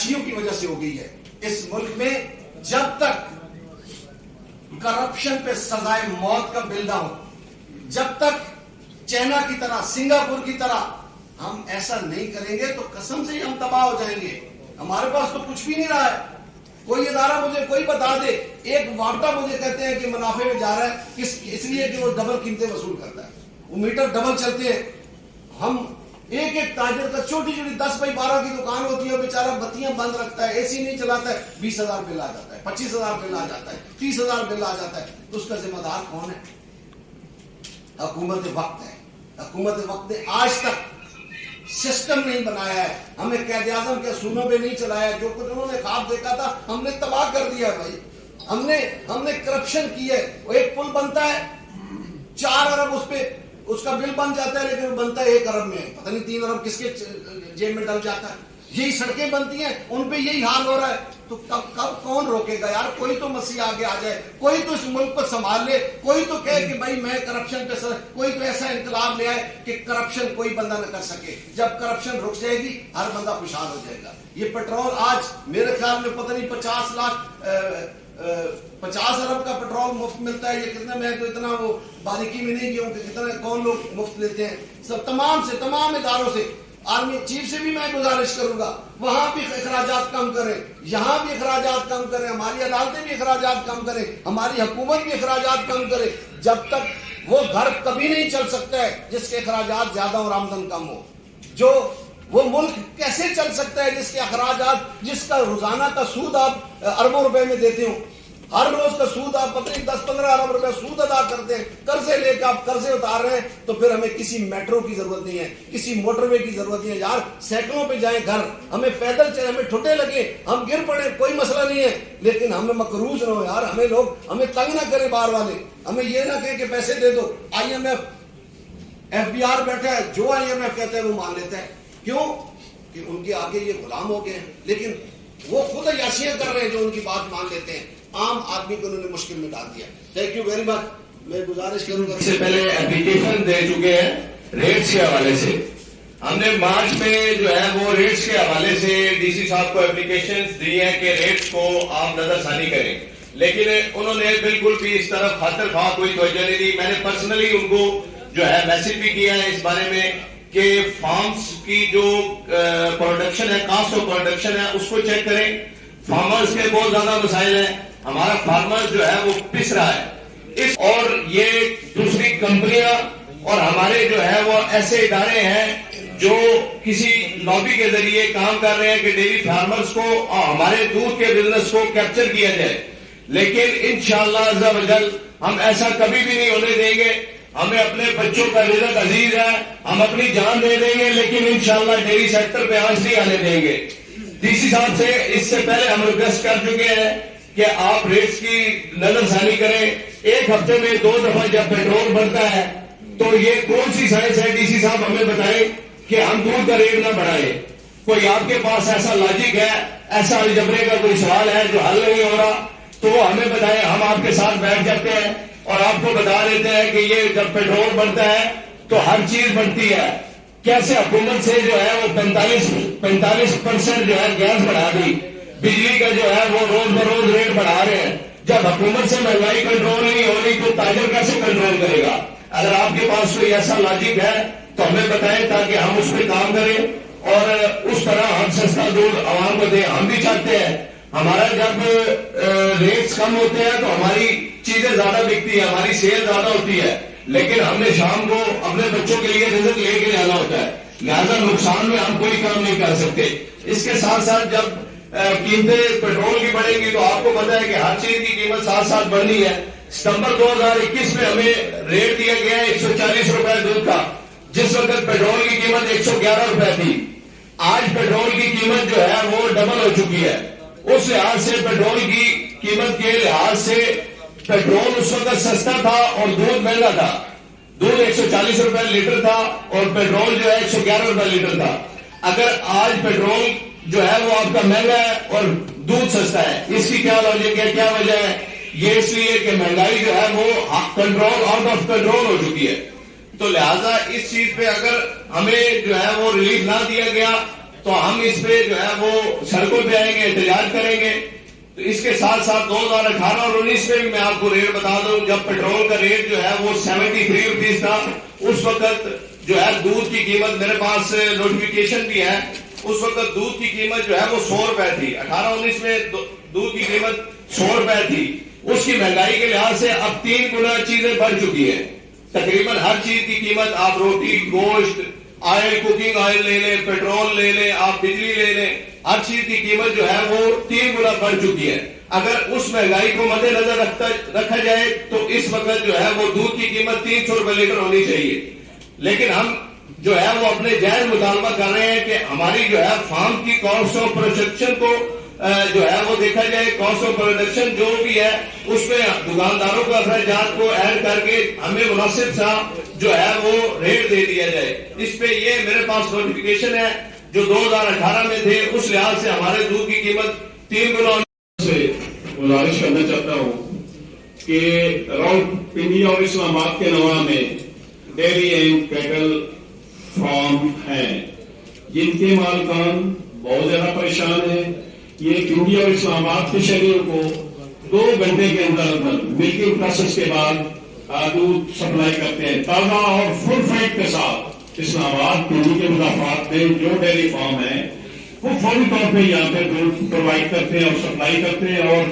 की वजह से हो गई है। इस मुल्क में जब तक करप्शन पे सजाए मौत का बिल ना हो, जब तक चाइना की तरह, सिंगापुर की तरह हम ऐसा नहीं करेंगे तो कसम से ही हम तबाह हो जाएंगे। हमारे पास तो कुछ भी नहीं रहा है। कोई इदारा मुझे कोई बता दे, एक वापटा मुझे कहते हैं कि मुनाफे में जा रहा है, इसलिए कि वो डबल कीमतें वसूल करता है, वो मीटर डबल चलते हैं। हम एक एक ताजर का छोटी छोटी 10 बाई 12 की दुकान होती है, बेचारा बत्तियां बंद रखता है, एसी नहीं चलाता है, 20,000 बिल आ जाता है, 25,000 बिल आ जाता है, 30,000 बिल आ जाता है। तो उसका जिम्मेदार कौन है? हुकूमत वक्त है। हुकूमत वक्त ने आज तक सिस्टम नहीं बनाया है, हमें कैद आज़म के असूलों पे नहीं चलाया। जो कुछ उन्होंने ख्वाब देखा था हमने तबाह कर दिया भाई। हमने करप्शन की है। वो एक पुल बनता है 4 अरब उस पे उसका बिल बन जाता है, लेकिन वो बनता है 1 अरब में, पता नहीं 3 अरब किसके जेब में डल जाता है। यही सड़कें बनती हैं, उन पे यही हाल हो रहा है। तो कब कौन रोकेगा यार? कोई तो मसीह आगे आ जाए, कोई तो इस मुल्क को संभाल ले, कोई तो कहे कि भाई मैं करप्शन पे कोई तो ऐसा इनकलाब ले आए कि करप्शन कोई बंदा न कर सके। जब करप्शन रुक जाएगी हर बंदा खुशहाल हो जाएगा। ये पेट्रोल आज मेरे ख्याल में पता नहीं 50 अरब का पेट्रोल मुफ्त मिलता है। ये कितना, मैं तो इतना वो बारीकी में नहीं गया हूं कि कितना कौन लोग मुफ्त लेते हैं। सब तमाम इदारों से, आर्मी चीफ से भी मैं गुजारिश करूंगा वहां भी अखराजात कम करें, यहां भी अखराजात कम करें, हमारी अदालतें भी अखराजात कम करें, हमारी हुकूमत भी अखराजात कम करे। जब तक वो घर कभी नहीं चल सकता है जिसके अखराजात ज्यादा और आमदन कम हो। जो वो मुल्क कैसे चल सकता है जिसके अखराजात, जिसका रोजाना का सूद आप अरबों रुपए में देते हो, हर रोज का सूद आप पता नहीं 10-15 अरब रुपए सूद अदा करते हैं, कर्जे लेकर आप कर्जे उतार रहे हैं। तो फिर हमें किसी मेट्रो की जरूरत नहीं है, किसी मोटरवे की जरूरत नहीं है यार। सैकड़ों पे जाए घर, हमें पैदल चले, हमें ठुटे लगे, हम गिर पड़े, कोई मसला नहीं है, लेकिन हमें मकरूज ना हो यार। हमें तंग ना करे बाहर वाले, हमें ये ना कहे कि पैसे दे दो। IMF FBR बैठा है, जो IMF कहते हैं वो मान लेता है। क्यों? कि उनके आगे ये गुलाम हो गए हैं, लेकिन वो खुद अयाशियां कर रहे हैं जो उनकी बात मान लेते हैं। आम आदमी को उन्होंने मुश्किल में डाल दिया। Thank you very much. मैं गुजारिश करूंगा, इससे पहले एप्लीकेशन दे चुके हैं रेट्स के हवाले से। हमने मार्च में जो है वो रेट्स के हवाले से DC साहब को एप्लीकेशन दी है कि रेट्स को आप नजरसानी करें, लेकिन उन्होंने बिल्कुल भी इस तरफ खातिर खा कोई तवज्जो नहीं दी। मैंने पर्सनली उनको जो है मैसेज भी किया है इस बारे में कि फार्म्स की जो प्रोडक्शन है, कास्ट ऑफ प्रोडक्शन है, उसको चेक करें। फार्मर्स के बहुत ज्यादा मसाइल हैं, हमारा फार्मर जो है वो पिस रहा है और ये दूसरी कंपनियां और हमारे जो है वो ऐसे इदारे हैं जो किसी लॉबी के जरिए काम कर रहे हैं कि डेयरी फार्मर्स को और हमारे दूध के बिजनेस को कैप्चर किया जाए। लेकिन इंशाअल्लाह अज़्ज़ा वजल हम ऐसा कभी भी नहीं होने देंगे। हमें अपने बच्चों का रिज़्क़ अजीज है, हम अपनी जान दे देंगे, लेकिन इंशाअल्लाह डेयरी सेक्टर पे आंच नहीं आने देंगे। DC साहब से इससे पहले हम रिक्वेस्ट कर चुके हैं कि आप रेट्स की नजरसानी करें। एक हफ्ते में 2 दफा जब पेट्रोल बढ़ता है तो ये कौन सी साइंस है? DC साहब हमें बताएं कि हम दूध का रेट ना बढ़ाएं। कोई आपके पास ऐसा लॉजिक है, ऐसा अलजबरे का कोई सवाल है जो हल नहीं हो रहा, तो वो हमें बताएं। हम आपके साथ बैठ जाते हैं और आपको बता देते हैं कि ये जब पेट्रोल बढ़ता है तो हर चीज बढ़ती है। कैसे हुकूमत से जो है वो 45% जो है गैस बढ़ा दी, बिजली का जो है वो रोज बरोज रेट बढ़ा रहे हैं। जब हुकूमत से महंगाई कंट्रोल नहीं हो रही तो ताजर कैसे कंट्रोल करेगा? अगर आपके पास कोई ऐसा लॉजिक है तो हमें बताएं ताकि हम उस पर काम करें और उस तरह हम सस्ता दूध आवाम को दें। हम भी चाहते हैं हमारा जब रेट्स कम होते हैं तो हमारी चीजें ज्यादा बिकती है, हमारी सेल ज्यादा होती है, लेकिन हमने शाम को अपने बच्चों के लिए रिज़्क़ लेके जाना होता है, लिहाजा नुकसान में हम कोई काम नहीं कर सकते। इसके साथ साथ जब कीमतें पेट्रोल की बढ़ेंगी तो आपको पता है कि हर चीज की कीमत साथ साथ बढ़नी है। सितंबर 2021 में हमें रेट दिया गया है 140 रुपए दूध का, जिस वक्त पेट्रोल की कीमत 111 रुपए थी। आज पेट्रोल की कीमत जो है वो डबल हो चुकी है। उस लिहाज से पेट्रोल की कीमत के लिहाज से पेट्रोल उस वक्त सस्ता था और दूध महंगा था। दूध 140 रुपए लीटर था और पेट्रोल जो है 111 रुपए लीटर था। अगर आज पेट्रोल जो है वो आपका महंगा है और दूध सस्ता है, इसकी क्या लॉजिक है, क्या वजह है? ये इसलिए कि महंगाई जो है वो कंट्रोल, आउट ऑफ कंट्रोल हो चुकी है। तो लिहाजा इस चीज पे अगर हमें जो है वो रिलीफ ना दिया गया تو ہم اس پہ جو ہے وہ سڑکوں پہ آئیں گے, احتجاج کریں گے. تو اس کے ساتھ ساتھ 2018 اور 19 میں بھی میں آپ کو ریٹ بتا دوں, جب پیٹرول کا ریٹ جو ہے وہ 73 روپیز تھا, اس وقت جو ہے دودھ کی قیمت, میرے پاس نوٹیفیکیشن بھی ہے, اس وقت دودھ کی قیمت جو ہے وہ 100 روپے تھی. 18-19 میں دودھ کی قیمت 100 روپے تھی. اس کی مہنگائی کے لحاظ سے اب 3 گنا چیزیں بڑھ چکی ہیں. تقریباً ہر چیز کی قیمت, آپ روٹی, گوشت, آئل, کوکنگ آئل لے لیں, پیٹرول لے لیں, آپ بجلی لے لیں, ہر چیز کی قیمت جو ہے وہ 3 گنا بڑھ چکی ہے. اگر اس مہنگائی کو مد نظر رکھا جائے تو اس وقت جو ہے وہ دودھ کی قیمت 300 روپے لیٹر ہونی چاہیے. لیکن ہم جو ہے وہ اپنے جائز مطالبہ کر رہے ہیں کہ ہماری جو ہے فارم کی کاسٹ آف پروڈکشن کو جو ہے وہ دیکھا جائے. کاسٹ آف پروڈکشن جو بھی ہے اس میں دکانداروں کو اخراجات کو ایڈ کر کے ہمیں مناسب سا جو ہے وہ ریٹ دے دیا جائے. اس پہ یہ میرے پاس نوٹیفیکیشن ہے جو 2018 میں تھے, اس لحاظ سے ہمارے دودھ کی قیمت 3 گنا سے گزارش کرنا چاہتا ہوں کہ راؤنڈ پنڈی اور اسلام آباد کے نواح میں ڈیری اینڈ کیٹل فارم ہیں جن کے مالکان بہت زیادہ پریشان ہیں. یہ پنڈی اور اسلام آباد کے شہریوں کو 2 گھنٹے کے اندر ملکنگ پروسیس کے بعد دودھ سپلائی کرتے ہیں تازہ اور فل فیٹ کے ساتھ. اسلام آباد پنڈی کے مضافات میں جو ڈیری فارم ہیں وہ فوری طور پہ یہاں پہ دودھ پرووائڈ کرتے ہیں اور سپلائی کرتے ہیں اور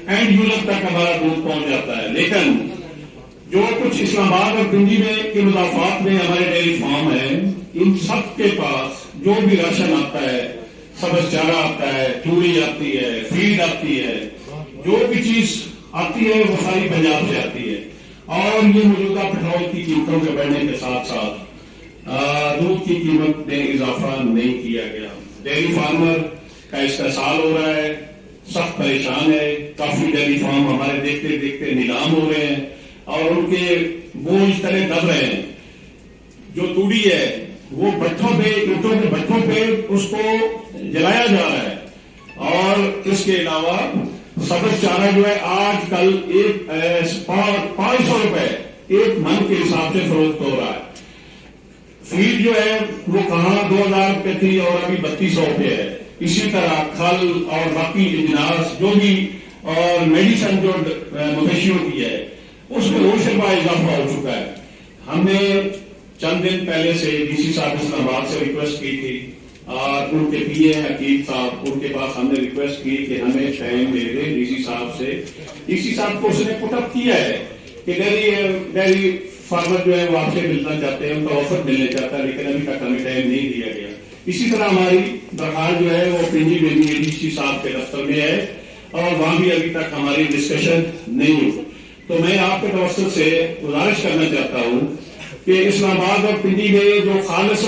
اینڈ یوزر تک ہمارا دودھ پہنچ جاتا ہے. لیکن جو کچھ اسلام آباد اور پنڈی میں کے مضافات میں ہمارے ڈیری فارم ہیں, ان سب کے پاس جو بھی راشن آتا ہے, سبز چارہ آتا ہے, چوڑی آتی ہے, فیڈ آتی ہے, جو بھی چیز آتی ہے وہ ساری پنجاب سے آتی ہے. اور یہ موجودہ پیٹرول کی قیمتوں کے بڑھنے کے ساتھ ساتھ دودھ کی قیمت میں اضافہ نہیں کیا گیا. ڈیری فارمر کا استحصال ہو رہا ہے, سخت پریشان ہے. کافی ڈیری فارم ہمارے دیکھتے دیکھتے نیلام ہو رہے ہیں اور ان کے بوجھ تلے دب رہے ہیں. جو توڑی ہے وہ بٹھوں پہ, اینٹوں کے بٹھوں پہ اس کو جلایا جا رہا ہے. اور اس کے علاوہ سبز چارہ جو ہے آج کل 500 روپے 1 من کے حساب سے فروخت ہو رہا ہے. فیڈ جو ہے وہ کہاں 2000 روپے تھی اور ابھی 3200 روپے ہے. اسی طرح کھل اور باقی اجناس جو بھی اور میڈیسن جو مویشیوں کی ہے اس میں روز سے بڑا اضافہ ہو چکا ہے. ہم نے چند دن پہلے سے ڈی سی صاحب اسلام آباد سے ریکویسٹ کی تھی اور ان کے پی اے حکیم صاحب, ان کے پاس ہم نے ریکویسٹ کی کہ ہمیں ٹائم دے دیں ڈی سی صاحب سے. ڈی سی صاحب کو اس نے پٹ اپ کیا ہے کہ ڈیری فارمر جو ہے وہ آپ سے ملنا چاہتے ہیں, ان کا آفر ملنے چاہتا ہے, لیکن ابھی تک ہمیں ٹائم نہیں دیا گیا. اسی طرح ہماری درخواست جو ہے وہ پنڈی میں بھی ڈی سی صاحب کے دفتر میں ہے اور وہاں بھی ابھی تک ہماری ڈسکشن نہیں ہو. تو میں آپ کے توسط سے گزارش کرنا چاہتا ہوں کہ اسلام آباد اور پنڈی میں جو خالص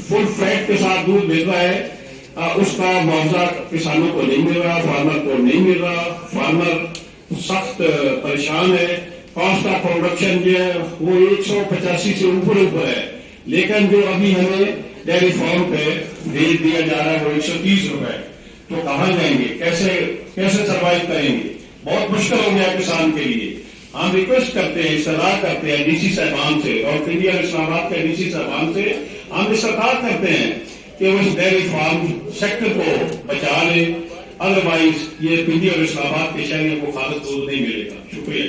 فل فیٹ کے ساتھ دودھ مل رہا ہے اس کا معاوضہ کسانوں کو نہیں مل رہا, فارمر کو نہیں مل رہا. فارمر سخت پریشان ہے. کاسٹ آف پروڈکشن جو ہے وہ 185 سے اوپر ہے, لیکن جو ابھی ہمیں ڈیری فارم پہ بھیج دیا جا رہا ہے وہ 130 روپے. تو کہاں جائیں گے, کیسے سروائیو کریں گے؟ بہت مشکل ہو گیا کسان کے لیے. ہم ریکویسٹ کرتے ہیں, استدعا کرتے ہیں ڈی سی صاحبان سے اور پنڈی اور اسلام آباد کے ڈی سی صاحبان سے ہم استدعا کرتے ہیں کہ وہ اس ڈیری فارم سیکٹر کو بچا لیں, ادروائز یہ پنڈی اور اسلام آباد کے شہریوں کو خالص دودھ نہیں ملے گا. شکریہ.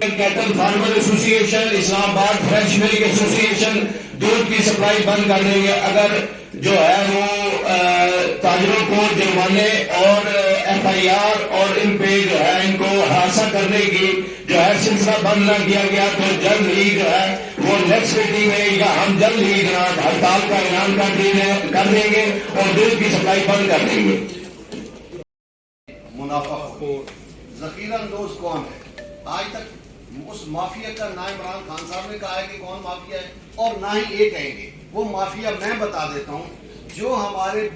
کیٹل فارمر ایسوسی ایشن, اسلام آباد فریش ملک ایسوسی ایشن دودھ کی سپلائی بند کر دیں گے اگر جو ہے وہ تاجروں کو جرمانے اور ایف آئی آر اور ان پہ جو ہے ان کو ہراساں کرنے کی جو ہے سلسلہ بند نہ کیا گیا تو جلد ہی جو ہے وہ نیکسٹ میٹنگ میں یا ہم جلد ہی جناب ہڑتال کا اعلان کر دیں گے اور دودھ کی سپلائی بند کر دیں گے. منافع ذخیرہ اندوز کون ہے؟ آج تک اس مافیا کا نہ عمران خان صاحب نے کہا ہے کہ کون مافیا ہے اور نہ ہی یہ کہیں گے. وہ مافیا میں بتا دیتا ہوں, جو ہمارے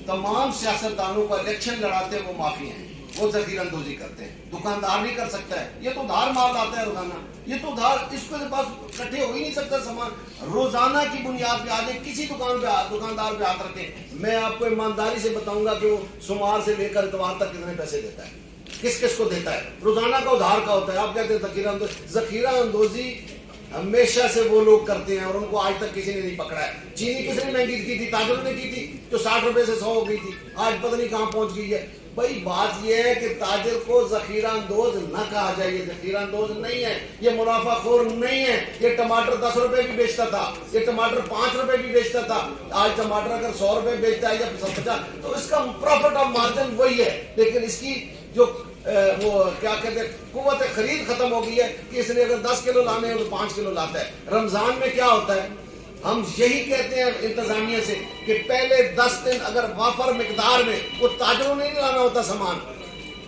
تمام سیاستدانوں کو الیکشن لڑاتے ہیں وہ مافیا ہیں, وہ ذخیرہ اندوزی کرتے ہیں. دکاندار نہیں کر سکتا ہے, یہ تو ادھار مال آتا ہے روزانہ, یہ تو ادھار اس کے پاس اکٹھے ہو ہی نہیں سکتا سامان. روزانہ کی بنیاد پہ آ جائے کسی دکاندار پہ ہاتھ رکھے, میں آپ کو ایمانداری سے بتاؤں گا کہ وہ سمار سے لے کر اتوار تک کتنے پیسے دیتا ہے, کس کس کو دیتا ہے. روزانہ کا ادھار کا ہوتا ہے. آپ کہتے ہیں ذخیرہ اندوزی हमेशा से वो लोग करते हैं और उनको आज तक किसी ने नहीं पकड़ा है। चीनी किसने महंगी की थी? ताजरों ने की थी, जो 60 रुपए से 100 हो गई थी, आज पता नहीं कहां पहुंच गई है। भाई बात ये है कि ताजिर को जखीरा अंदोज न कहा जाए, ये जखीरा अंदोज नहीं है, ये मुनाफाखोर नहीं है। ये टमाटर 10 रुपए भी बेचता था, ये टमाटर 5 रुपए भी बेचता था, आज टमाटर अगर 100 रुपए बेचता है या 50, तो इसका प्रॉफिट ऑफ मार्जिन वही है, लेकिन इसकी जो वो क्या कहते हैं कुव्वत खरीद खत्म हो गई है कि इसने अगर 10 किलो लाने हैं तो 5 किलो लाता है। रमजान में क्या होता है, हम यही कहते हैं इंतजामिया से कि पहले 10 दिन अगर वाफर मिकदार में, वो ताजरों ने नहीं लाना होता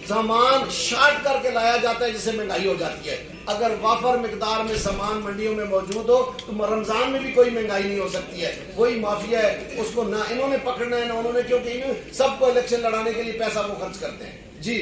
सामान शार्ट करके लाया जाता है, जिससे महंगाई हो जाती है। अगर वाफर मिकदार में सामान मंडियों में मौजूद हो तो रमजान में भी कोई महंगाई नहीं हो सकती है। वही माफिया है, उसको ना इन्होंने पकड़ना है ना उन्होंने, क्योंकि सबको इलेक्शन लड़ाने के लिए पैसा वो खर्च करते हैं। जी